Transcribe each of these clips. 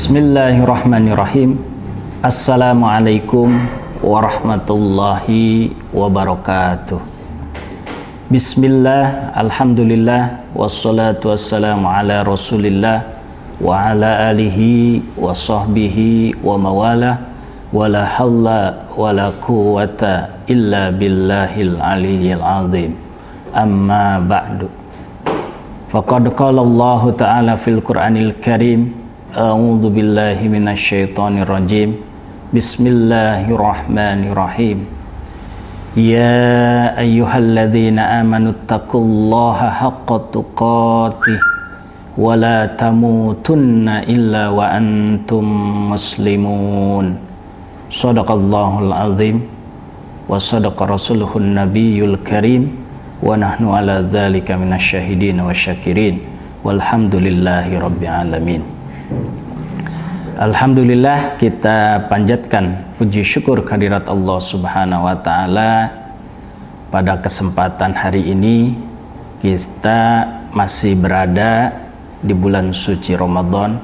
Bismillahirrahmanirrahim. Assalamualaikum warahmatullahi wabarakatuh. Bismillah, alhamdulillah, wassalatu wassalamu ala rasulillah wa ala alihi wa sahbihi wa mawalah, wa la hawla wa la quwwata illa billahil aliyyil azim. Amma ba'du. Faqad qala Allah ta'ala fil Qur'anil Karim, a'udzu billahi minasyaitonir rajim. Bismillahirrahmanirrahim. Ya ayyuhalladzina amanu taqullaha haqqa tuqatih wa la tamutunna illa wa antum muslimun. Shadaqallahul azim wa sadaqa rasuluhun nabiyyul karim wa nahnu ala dzalika minasyahidin wa syakirin walhamdulillahi rabbil alamin. Alhamdulillah, kita panjatkan puji syukur kehadirat Allah Subhanahu wa Ta'ala. Pada kesempatan hari ini kita masih berada di bulan suci Ramadan.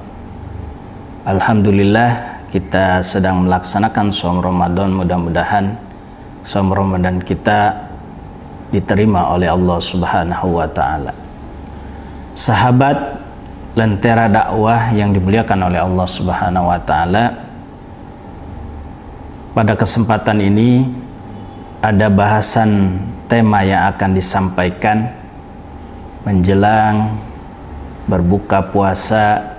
Alhamdulillah, kita sedang melaksanakan shaum Ramadan. Mudah-mudahan shaum Ramadan kita diterima oleh Allah Subhanahu wa Ta'ala. Sahabat Lentera dakwah yang dimuliakan oleh Allah Subhanahu wa Ta'ala, pada kesempatan ini ada bahasan tema yang akan disampaikan menjelang berbuka puasa,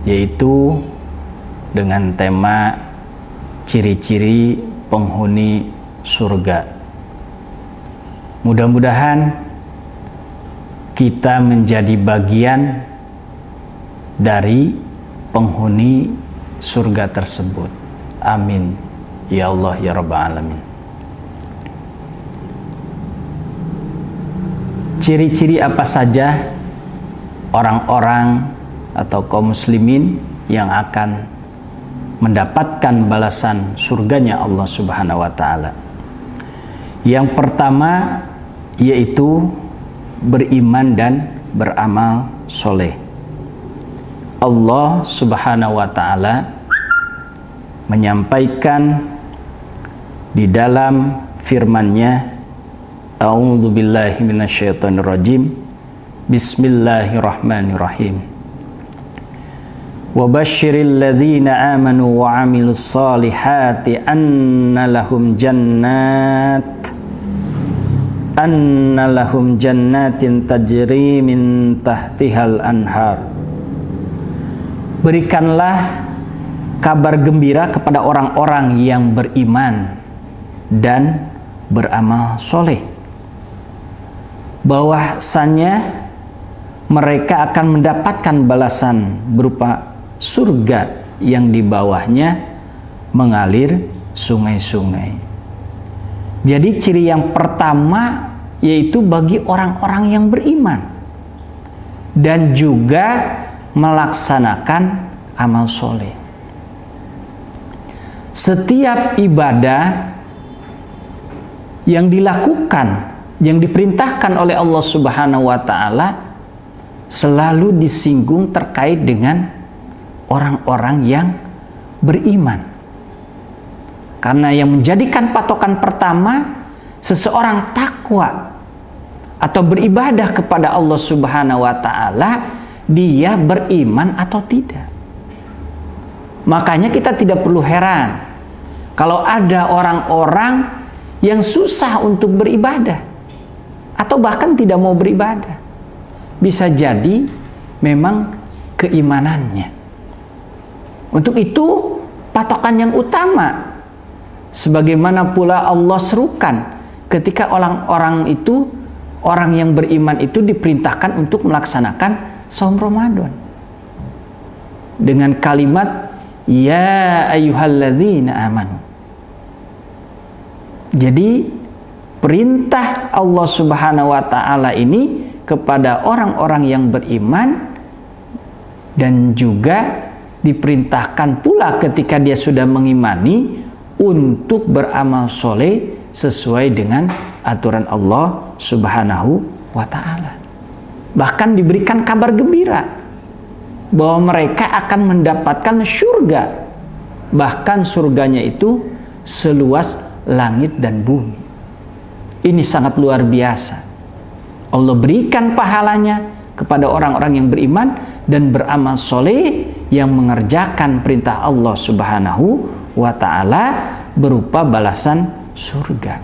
yaitu dengan tema ciri-ciri penghuni surga. Mudah-mudahan kita menjadi bagian dari penghuni surga tersebut. Amin ya Allah ya Rabbal alamin. Ciri-ciri apa saja orang-orang atau kaum muslimin yang akan mendapatkan balasan surganya Allah Subhanahu wa Ta'ala? Yang pertama yaitu beriman dan beramal soleh. Allah Subhanahu wa Ta'ala menyampaikan di dalam firman-Nya, a'udzu billahi minasyaitonir rajim, bismillahirrahmanirrahim. Wa basyiril ladzina amanu wa 'amilus solihati anna lahum jannatin tajri min tahtihal anhar. Berikanlah kabar gembira kepada orang-orang yang beriman dan beramal soleh, bahwasanya mereka akan mendapatkan balasan berupa surga yang di bawahnya mengalir sungai-sungai. Jadi ciri yang pertama yaitu bagi orang-orang yang beriman dan juga melaksanakan amal soleh. Setiap ibadah yang dilakukan, yang diperintahkan oleh Allah Subhanahu wa Ta'ala, selalu disinggung terkait dengan orang-orang yang beriman. Karena yang menjadikan patokan pertama seseorang takwa atau beribadah kepada Allah Subhanahu wa Ta'ala, dia beriman atau tidak. Makanya kita tidak perlu heran kalau ada orang-orang yang susah untuk beribadah atau bahkan tidak mau beribadah. Bisa jadi memang keimanannya. Untuk itu patokan yang utama, sebagaimana pula Allah serukan ketika orang-orang itu, orang yang beriman itu diperintahkan untuk melaksanakan shaum Ramadan dengan kalimat ya ayyuhalladzina amanu. Jadi perintah Allah Subhanahu wa Ta'ala ini kepada orang-orang yang beriman, dan juga diperintahkan pula ketika dia sudah mengimani untuk beramal soleh sesuai dengan aturan Allah Subhanahu wa Ta'ala. Bahkan diberikan kabar gembira bahwa mereka akan mendapatkan surga, bahkan surganya itu seluas langit dan bumi. Ini sangat luar biasa. Allah berikan pahalanya kepada orang-orang yang beriman dan beramal soleh yang mengerjakan perintah Allah Subhanahu wa ta'ala berupa balasan surga.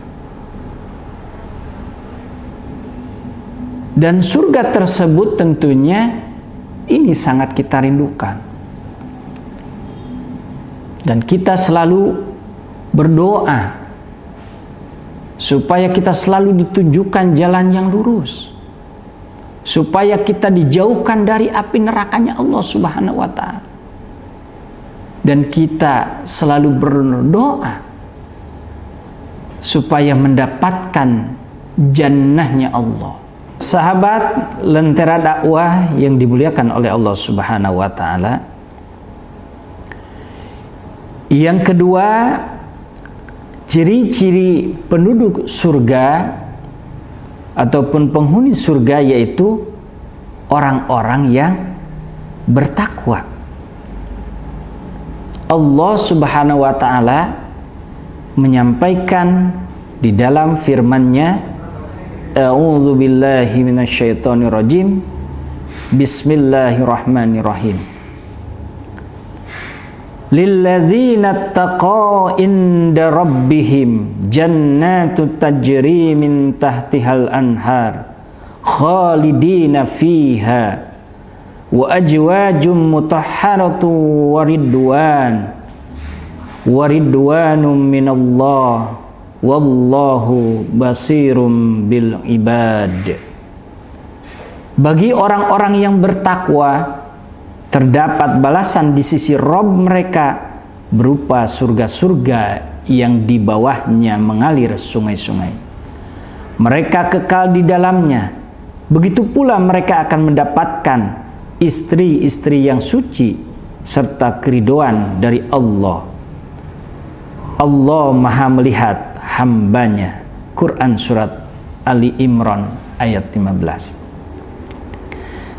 Dan surga tersebut tentunya ini sangat kita rindukan. Dan kita selalu berdoa supaya kita selalu ditunjukkan jalan yang lurus, supaya kita dijauhkan dari api nerakanya Allah Subhanahu wa ta'ala. Dan kita selalu berdoa supaya mendapatkan jannahnya Allah. Sahabat Lentera Dakwah yang dimuliakan oleh Allah Subhanahu wa ta'ala, yang kedua, ciri-ciri penduduk surga ataupun penghuni surga yaitu orang-orang yang bertakwa. Allah Subhanahu wa ta'ala menyampaikan di dalam firman-Nya, A'udzu billahi minasyaitonir rajim. Bismillahirrahmanirrahim. Lilladzina taqaw inda rabbihim jannatu tajri min tahtihal anhar khalidina fiha wa ajwajum mutahharatu wa ridwanum minallah wallahu basirum bil ibad. Bagi orang-orang yang bertakwa terdapat balasan di sisi Rabb mereka berupa surga-surga yang di bawahnya mengalir sungai-sungai. Mereka kekal di dalamnya. Begitu pula mereka akan mendapatkan istri-istri yang suci serta keridhaan dari Allah. Allah Maha melihat hambanya. Quran surat Ali Imran ayat 15.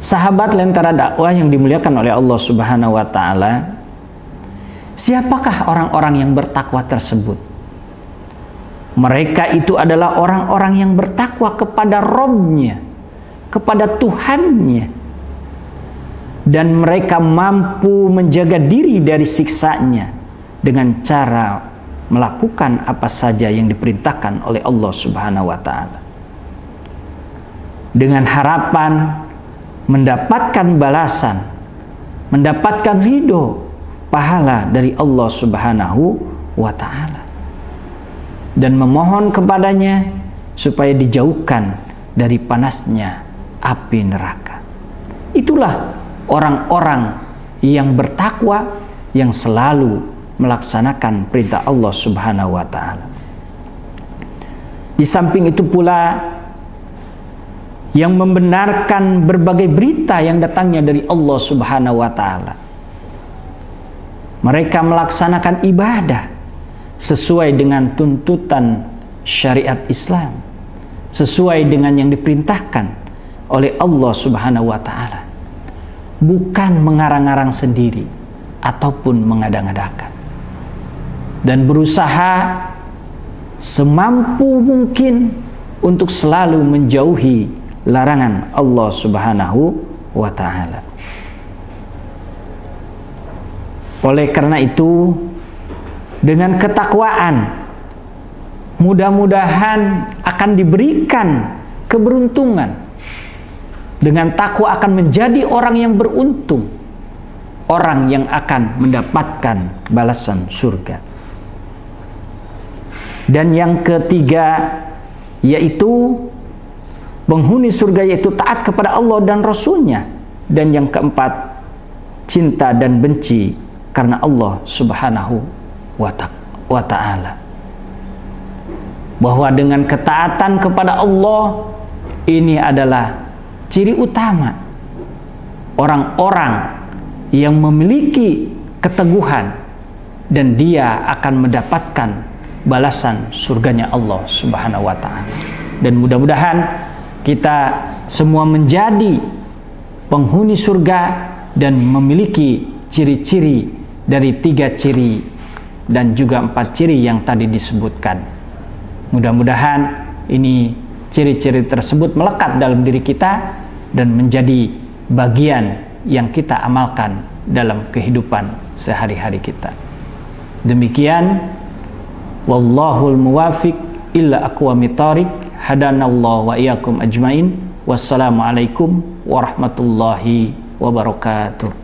Sahabat Lentera Dakwah yang dimuliakan oleh Allah Subhanahu wa ta'ala, siapakah orang-orang yang bertakwa tersebut? Mereka itu adalah orang-orang yang bertakwa kepada Rabb-Nya, kepada Tuhan-Nya, dan mereka mampu menjaga diri dari siksanya dengan cara melakukan apa saja yang diperintahkan oleh Allah Subhanahu wa ta'ala, dengan harapan mendapatkan balasan, mendapatkan ridho, pahala dari Allah Subhanahu wa ta'ala, dan memohon kepadanya supaya dijauhkan dari panasnya api neraka. Itulah orang-orang yang bertakwa, yang selalu melaksanakan perintah Allah Subhanahu wa ta'ala. Di samping itu pula, yang membenarkan berbagai berita yang datangnya dari Allah Subhanahu wa ta'ala. Mereka melaksanakan ibadah sesuai dengan tuntutan syariat Islam, sesuai dengan yang diperintahkan oleh Allah Subhanahu wa ta'ala, bukan mengarang-arang sendiri ataupun mengada-ngadakan, dan berusaha semampu mungkin untuk selalu menjauhi larangan Allah Subhanahu wa ta'ala. Oleh karena itu, dengan ketakwaan mudah-mudahan akan diberikan keberuntungan. Dengan takwa akan menjadi orang yang beruntung, orang yang akan mendapatkan balasan surga. Dan yang ketiga yaitu penghuni surga, yaitu taat kepada Allah dan Rasul-Nya. Dan yang keempat, cinta dan benci karena Allah Subhanahu wa ta'ala. Bahwa dengan ketaatan kepada Allah, ini adalah ciri utama orang-orang yang memiliki keteguhan, dan dia akan mendapatkan balasan surganya Allah Subhanahu wa ta'ala. Dan mudah-mudahan kita semua menjadi penghuni surga dan memiliki ciri-ciri dari 3 ciri dan juga 4 ciri yang tadi disebutkan. Mudah-mudahan ini ciri-ciri tersebut melekat dalam diri kita dan menjadi bagian yang kita amalkan dalam kehidupan sehari-hari kita. Demikian, wallahul muwafiq illa aqwamit thoriq, hadanallahu wa iyyakum ajmain. Wassalamualaikum warahmatullahi wabarakatuh.